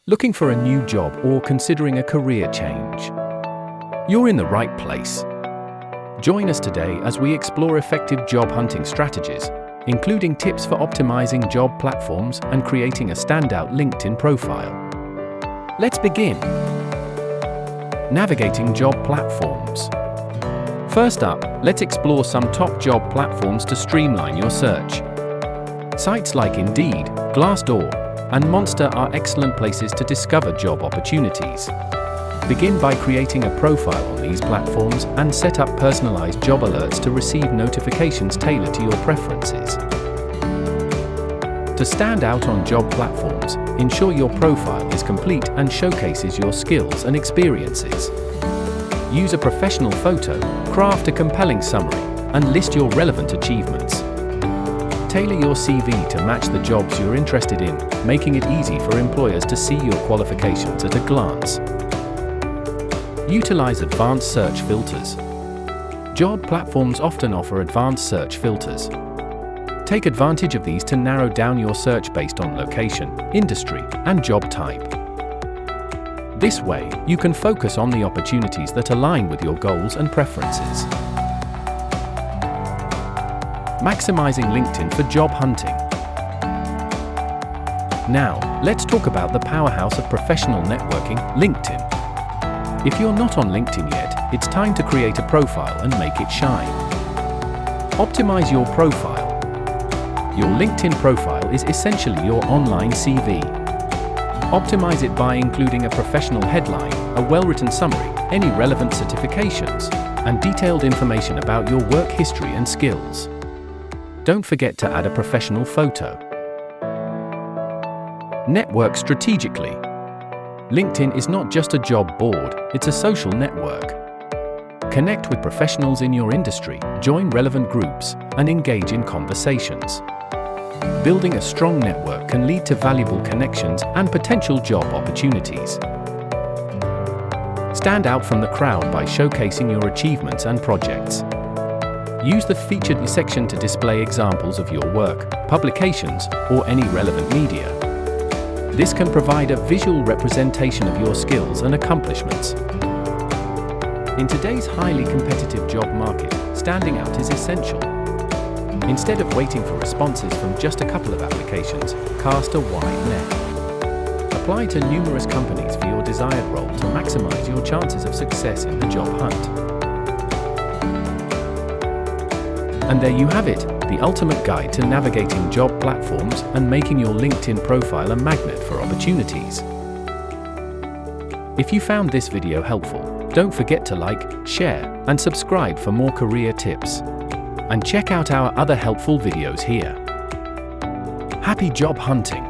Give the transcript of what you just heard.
Looking for a new job or considering a career change? You're in the right place. Join us today as we explore effective job hunting strategies, including tips for optimizing job platforms and creating a standout LinkedIn profile. Let's begin. Navigating job platforms. First up, let's explore some top job platforms to streamline your search. Sites like Indeed, Glassdoor, and Monster are excellent places to discover job opportunities. Begin by creating a profile on these platforms and set up personalized job alerts to receive notifications tailored to your preferences. To stand out on job platforms, ensure your profile is complete and showcases your skills and experiences. Use a professional photo, craft a compelling summary, and list your relevant achievements. Tailor your CV to match the jobs you're interested in, making it easy for employers to see your qualifications at a glance. Utilize advanced search filters. Job platforms often offer advanced search filters. Take advantage of these to narrow down your search based on location, industry, and job type. This way, you can focus on the opportunities that align with your goals and preferences. Maximizing LinkedIn for job hunting. Now, let's talk about the powerhouse of professional networking, LinkedIn. If you're not on LinkedIn yet, it's time to create a profile and make it shine. Optimize your profile. Your LinkedIn profile is essentially your online CV. Optimize it by including a professional headline, a well-written summary, any relevant certifications, and detailed information about your work history and skills. Don't forget to add a professional photo. Network strategically. LinkedIn is not just a job board, it's a social network. Connect with professionals in your industry, join relevant groups, and engage in conversations. Building a strong network can lead to valuable connections and potential job opportunities. Stand out from the crowd by showcasing your achievements and projects. Use the featured section to display examples of your work, publications, or any relevant media. This can provide a visual representation of your skills and accomplishments. In today's highly competitive job market, standing out is essential. Instead of waiting for responses from just a couple of applications, cast a wide net. Apply to numerous companies for your desired role to maximize your chances of success in the job hunt. And there you have it, the ultimate guide to navigating job platforms and making your LinkedIn profile a magnet for opportunities. If you found this video helpful, don't forget to like, share, and subscribe for more career tips. And check out our other helpful videos here. Happy job hunting!